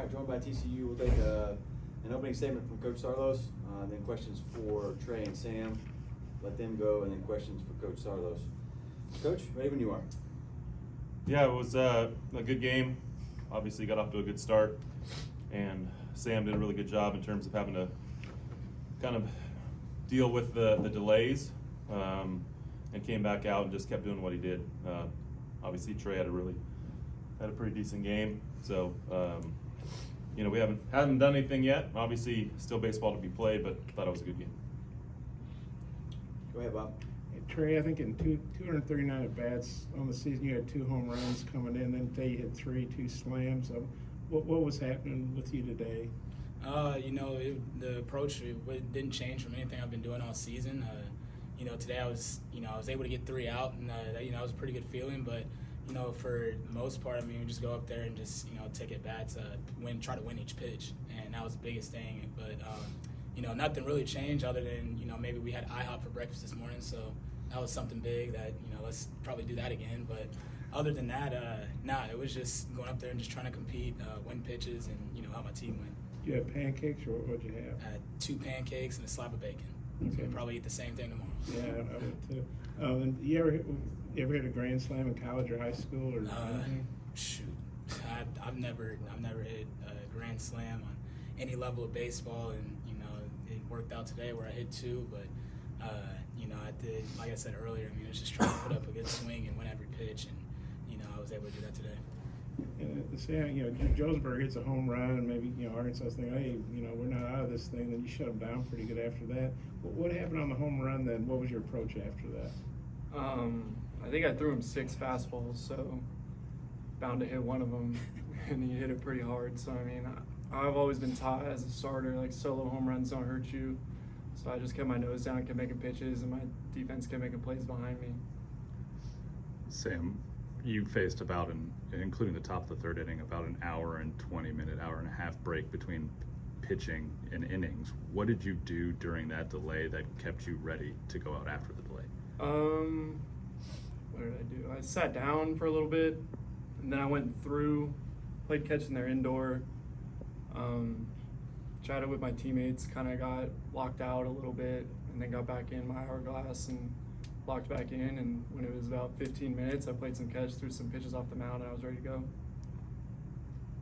right, joined by TCU. We'll take an opening statement from Coach Saarloos, then questions for Trey and Sam. Let them go, and then questions for Coach Saarloos. Coach, ready when you are. Yeah, it was a good game. Obviously got off to a good start, and Sam did a really good job in terms of having to kind of deal with the delays, and came back out and just kept doing what he did. Obviously Trey had a pretty decent game, so we haven't done anything yet. Obviously still baseball to be played, but thought it was a good game. Go ahead, Bob. Hey, Trey, I think in 239 at bats on the season, you had 2 home runs coming in. Then today you had 2 slams. What was happening with you today? The approach didn't change from anything I've been doing all season. Today I was able to get 3 out, and that was a pretty good feeling. But for the most part, we just go up there and just take at bats, try to win each pitch, and that was the biggest thing. But nothing really changed other than maybe we had IHOP for breakfast this morning, so that was something big that let's probably do that again. But other than that, it was just going up there and just trying to compete, win pitches, and help my team win. You had pancakes, or what'd you have? I had 2 pancakes and a slab of bacon. Okay. So we'll probably eat the same thing tomorrow. Yeah, I would too. And you ever hit a grand slam in college or high school or anything? Shoot, I've never hit a grand slam on any level of baseball, and it worked out today where I hit 2, but I did, like I said earlier, it's just trying to put up a good swing and win every pitch, and I was able to do that today. And Sam, Jonesburg hits a home run, and maybe Arkansas thinking, hey, we're not out of this thing. Then you shut them down pretty good after that. What happened on the home run then? What was your approach after that? I think I threw him 6 fastballs, so bound to hit one of them, and he hit it pretty hard. So I've always been taught as a starter, like solo home runs don't hurt you. So I just kept my nose down, kept making pitches, and my defense kept making plays behind me. Sam, you faced including the top of the 3rd inning, about an hour and 20-minute, hour and a half break between pitching and innings. What did you do during that delay that kept you ready to go out after the delay? What did I do? I sat down for a little bit, and then I went through, played catch in their indoor, chatted with my teammates, kind of got locked out a little bit, and then got back in my hourglass and locked back in. And when it was about 15 minutes, I played some catch, threw some pitches off the mound, and I was ready to go.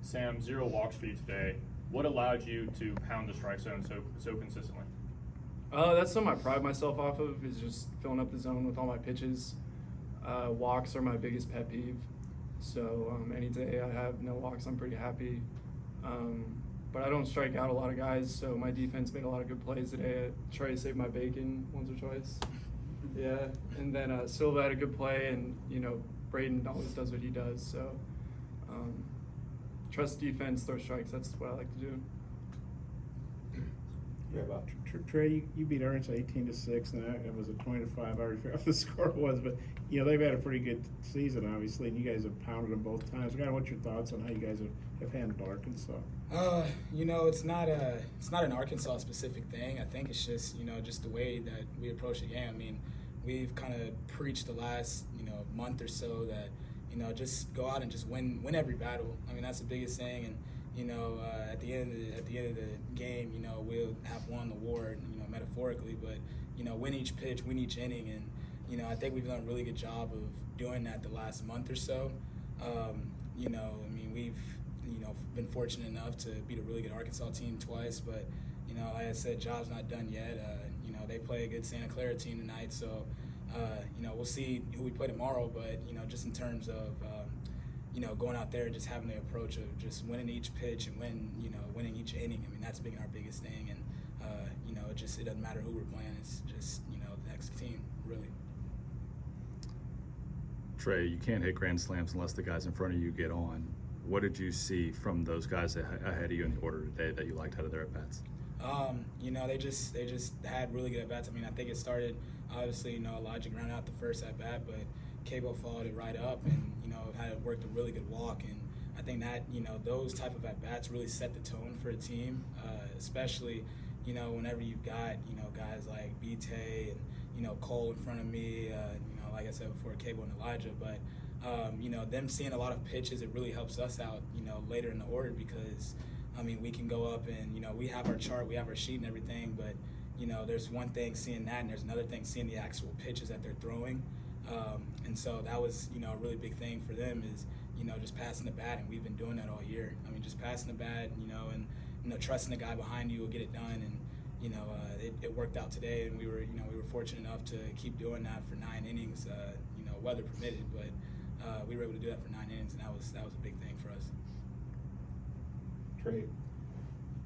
Sam, 0 walks for you today. What allowed you to pound the strike zone so consistently? That's something I pride myself off of, is just filling up the zone with all my pitches. Walks are my biggest pet peeve. So any day I have no walks, I'm pretty happy. But I don't strike out a lot of guys, so my defense made a lot of good plays today. I tried to save my bacon once or twice. Yeah, and then Silva had a good play, and Braden always does what he does. So trust defense, throw strikes. That's what I like to do. Yeah, Bob. Trey, you beat Arkansas 18-6, and it was a 20-5. I already forgot what the score was, but they've had a pretty good season, obviously, and you guys have pounded them both times. What's your thoughts on how you guys have handled Arkansas? It's not an Arkansas specific thing. I think it's just just the way that we approach the game. We've kind of preached the last month or so that just go out and just win every battle. That's the biggest thing, and at the end of the game, we'll have won the war, metaphorically, but win each pitch, win each inning, and I think we've done a really good job of doing that the last month or so. We've been fortunate enough to beat a really good Arkansas team twice, but like I said, job's not done yet. They play a good Santa Clara team tonight, so we'll see who we play tomorrow. But just in terms of going out there and just having the approach of just winning each pitch and winning each inning. That's been our biggest thing, and it doesn't matter who we're playing. It's just the next team, really. Trey, you can't hit grand slams unless the guys in front of you get on. What did you see from those guys ahead of you in the order today that you liked out of their at-bats? They just had really good at-bats. I think it started, obviously, Elijah grounded out the first at-bat, but Cabo followed it right up and, had worked a really good walk. And I think that, those type of at-bats really set the tone for a team, especially, whenever you've got, guys like BT and, Cole in front of me, like I said before, Cabo and Elijah. But them seeing a lot of pitches, it really helps us out, later in the order because, we can go up and, we have our chart, we have our sheet and everything, but, there's one thing seeing that and there's another thing seeing the actual pitches that they're throwing. And so that was, a really big thing for them is, just passing the bat, and we've been doing that all year. Just passing the bat, and, trusting the guy behind you will get it done. And, it worked out today, and we were fortunate enough to keep doing that for 9 innings, weather permitted, but we were able to do that for 9 innings, and that was a big thing for us. Trey,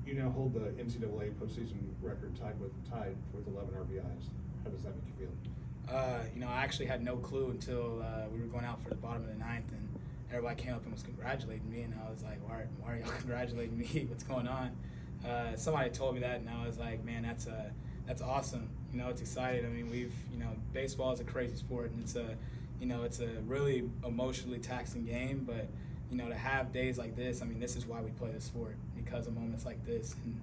you now hold the NCAA postseason record tied with 11 RBIs. How does that make you feel? I actually had no clue until we were going out for the bottom of the 9th, and everybody came up and was congratulating me, and I was like, why are y'all congratulating me? What's going on? Somebody told me that, and I was like, man, that's awesome. It's exciting. Baseball is a crazy sport, and it's a really emotionally taxing game, but to have days like this, this is why we play the sport, because of moments like this. And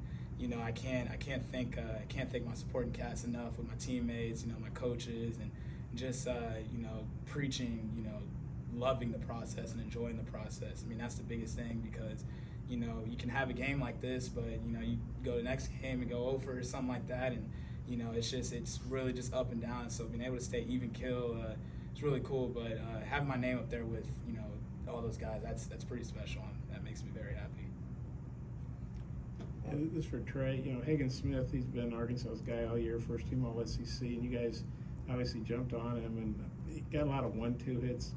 I can't thank my supporting cast enough, with my teammates, my coaches, and just preaching, loving the process and enjoying the process. That's the biggest thing, because you can have a game like this, but you go to the next game and go over or something like that, and it's really just up and down. So being able to stay even kill, it's really cool. But having my name up there with all those guys, that's pretty special, and that makes me very happy. And this is for Trey. Hagen Smith, he's been Arkansas's guy all year, first team All SEC, and you guys obviously jumped on him, and he got a lot of 1-2 hits,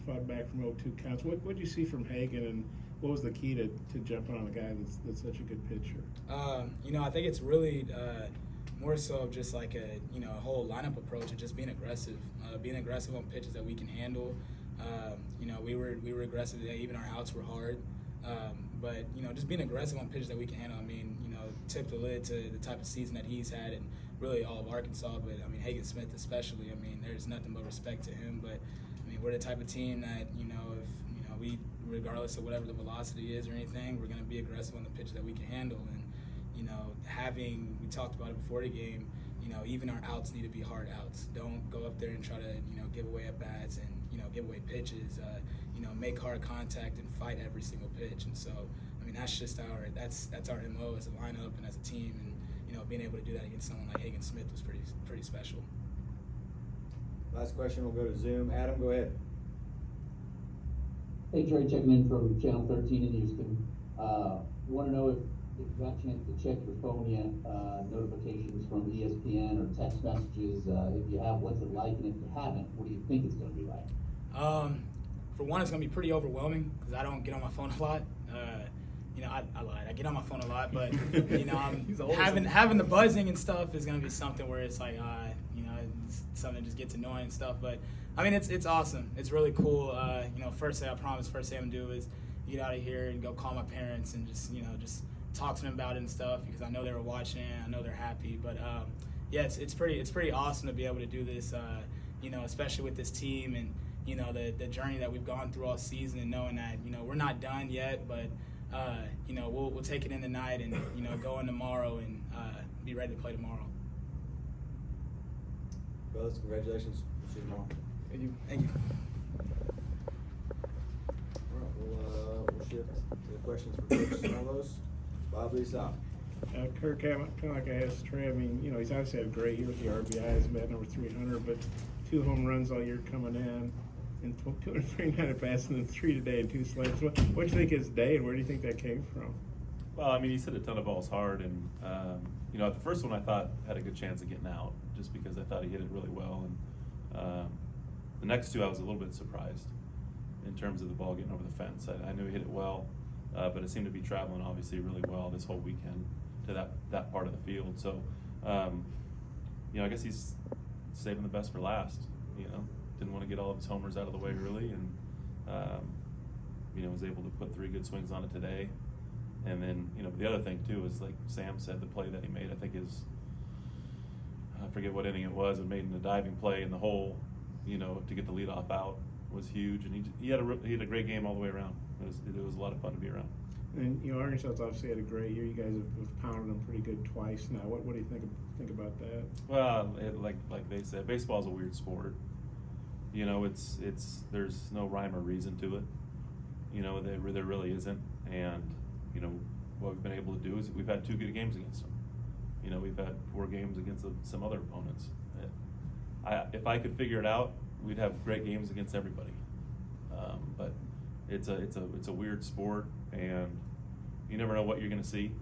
fought back from 0-2 counts. What did you see from Hagen, and what was the key to jumping on a guy that's such a good pitcher? I think it's really more so just like a whole lineup approach and just being aggressive on pitches that we can handle. We were aggressive today. Even our outs were hard. But just being aggressive on pitches that we can handle. Tip the lid to the type of season that he's had, and really all of Arkansas. But Hagen Smith especially. There's nothing but respect to him. But we're the type of team that if we, regardless of whatever the velocity is or anything, we're going to be aggressive on the pitches that we can handle. And we talked about it before the game. Even our outs need to be hard outs. Don't go up there and try to give away at bats and give away pitches. Make hard contact and fight every single pitch. And so that's just that's our MO as a lineup and as a team. And being able to do that against someone like Hagen Smith was pretty special. Last question, we'll go to Zoom. Adam, go ahead. Hey, Trey, checking in from Channel 13 in Houston. Want to know if you got a chance to check your phone yet, notifications from ESPN or text messages. If you have, what's it like? And if you haven't, what do you think it's going to be like? For one, it's going to be pretty overwhelming because I don't get on my phone a lot. I lied. I get on my phone a lot, but having the buzzing and stuff is going to be something where it's like, it's something that just gets annoying and stuff. But it's awesome. It's really cool. First thing I'm gonna do is get out of here and go call my parents and just talk to them about it and stuff, because I know they were watching it. I know they're happy. But it's pretty awesome to be able to do this. Especially with this team and the journey that we've gone through all season, and knowing that we're not done yet, but we'll take it in tonight and go in tomorrow and be ready to play tomorrow. Fellas, congratulations. We'll see you tomorrow. Thank you. All right, we'll shift to the questions for Coach Saarloos. Bob, leads off. Kirk, kind of like I asked Trey, he's obviously had a great year with the RBIs, batting over 300, but 2 home runs all year coming in, and 239 at bats, and then 3 today and 2 slams. What do you think his day, and where do you think that came from? Well, he's hit a ton of balls hard, and the first one I thought had a good chance of getting out, just because I thought he hit it really well, and the next 2 I was a little bit surprised in terms of the ball getting over the fence. I knew he hit it well, but it seemed to be traveling obviously really well this whole weekend to that part of the field. So, I guess he's saving the best for last. Didn't want to get all of his homers out of the way early, and was able to put 3 good swings on it today. And then, the other thing too is, like Sam said, the play that he made, I think I forget what inning it was, but made in a diving play in the hole, to get the leadoff out was huge. And he had a great game all the way around. It was a lot of fun to be around. And Arkansas's obviously had a great year. You guys have pounded them pretty good twice now. What do you think about that? Well, like they said, baseball's a weird sport. you know, there's no rhyme or reason to it. You know, there really isn't. And, you know, what we've been able to do is we've had 2 good games against them. You know, we've had 4 games against some other opponents. If I could figure it out, we'd have great games against everybody. But it's a weird sport, and you never know what you're going to see.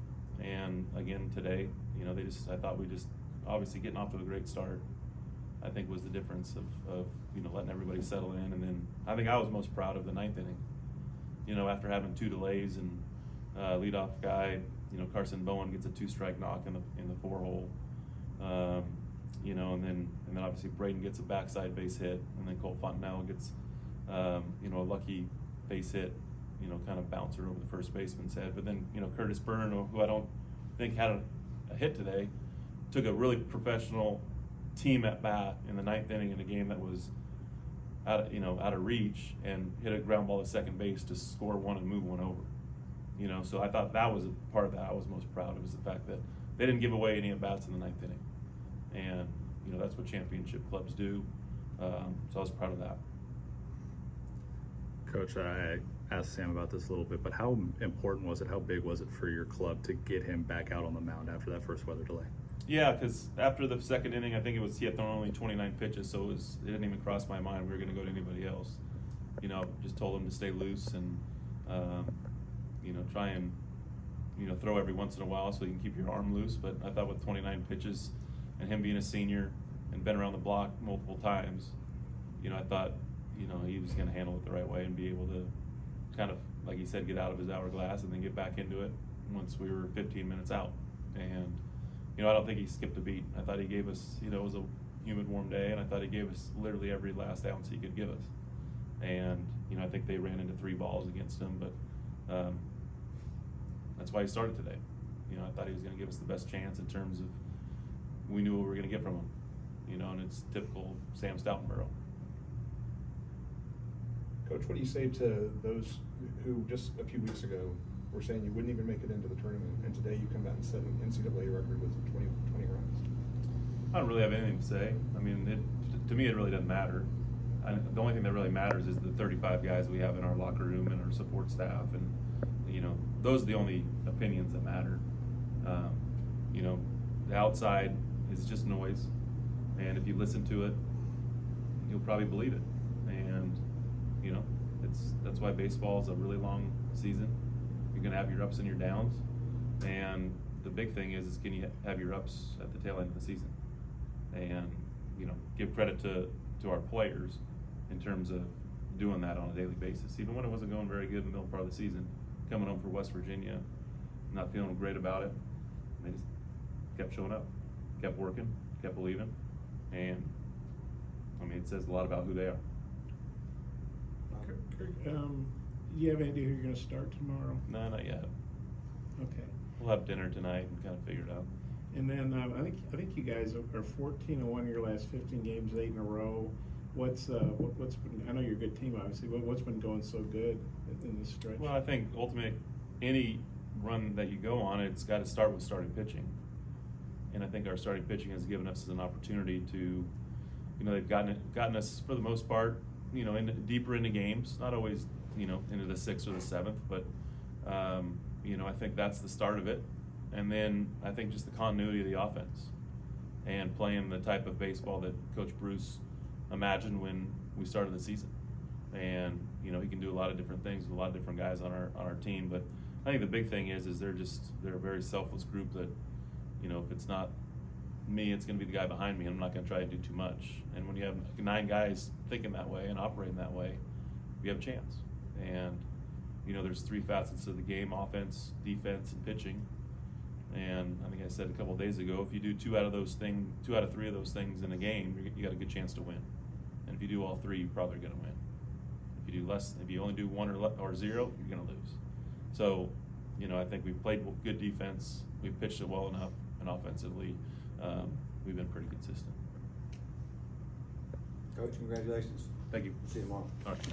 And again today, you know, I thought we just obviously getting off to a great start, I think was the difference of you know, letting everybody settle in. And then I think I was most proud of the 9th inning. You know, after having 2 delays and leadoff guy, you know, Carson Bowen gets a 2-strike knock in the 4-hole. You know, and then obviously Braden gets a backside base hit, and then Cole Fontenelle gets you know, a lucky base hit, you know, kind of bouncer over the first baseman's head. But then, you know, Curtis Byrne, who I don't think had a hit today, took a really professional team at bat in the 9th inning in a game that was out of reach, and hit a ground ball to second base to score 1 and move 1 over. You know, so I thought that was a part of that I was most proud of, was the fact that they didn't give away any at bats in the 9th inning. And, you know, that's what championship clubs do. So I was proud of that. Coach, I asked Sam about this a little bit, but how important was it, how big was it for your club to get him back out on the mound after that first weather delay? Yeah, because after the 2nd inning, I think he had thrown only 29 pitches, so it didn't even cross my mind we were going to go to anybody else. You know, just told him to stay loose and, you know, try and, you know, throw every once in a while so you can keep your arm loose. But I thought with 29 pitches and him being a senior and been around the block multiple times, you know, I thought, you know, he was going to handle it the right way and be able to kind of, like he said, get out of his hourglass and then get back into it once we were 15 minutes out. And, you know, I don't think he skipped a beat. I thought he gave us, you know, it was a humid, warm day, and I thought he gave us literally every last ounce he could give us. And, you know, I think they ran into 3 balls against him, but that's why he started today. You know, I thought he was going to give us the best chance in terms of we knew what we were going to get from him. You know, and it's typical Sam Stoutenborough. Coach, what do you say to those who just a few weeks ago were saying you wouldn't even make it into the tournament, and today you come out and set an NCAA record with 20 runs? I don't really have anything to say. I mean, to me, it really doesn't matter. The only thing that really matters is the 35 guys we have in our locker room and our support staff, and, you know, those are the only opinions that matter. You know, the outside is just noise, and if you listen to it, you'll probably believe it. And, you know, that's why baseball is a really long season. You're going to have your ups and your downs, and the big thing is can you have your ups at the tail end of the season, and, you know, give credit to our players in terms of doing that on a daily basis. Even when it wasn't going very good in the middle part of the season, coming home for West Virginia, not feeling great about it, they just kept showing up, kept working, kept believing, and I mean, it says a lot about who they are. Kirk, do you have any idea who you're going to start tomorrow? No, not yet. Okay. We'll have dinner tonight and kind of figure it out. And then I think you guys are 14-1 your last 15 games, 8 in a row. What's been? I know you're a good team, obviously. What's been going so good in this stretch? Well, I think ultimately any run that you go on, it's got to start with starting pitching. And I think our starting pitching has given us an opportunity to, you know, they've gotten us for the most part, you know, deeper into games. Not always, you know, into the 6th or the 7th, but you know, I think that's the start of it. And then I think just the continuity of the offense and playing the type of baseball that Coach Bruce imagined when we started the season. And, you know, he can do a lot of different things with a lot of different guys on our team. But I think the big thing is they're a very selfless group that, you know, if it's not me, it's going to be the guy behind me. I'm not going to try to do too much. And when you have 9 guys thinking that way and operating that way, you have a chance. And, you know, there's 3 facets of the game: offense, defense, and pitching. And I think I said a couple of days ago, if you do 2 out of 3 of those things in a game, you got a good chance to win. And if you do all 3, you're probably going to win. If you do less, if you only do 1 or 0, you're going to lose. So, you know, I think we've played good defense. We've pitched it well enough, and offensively, we've been pretty consistent. Coach, congratulations. Thank you. See you tomorrow. All right.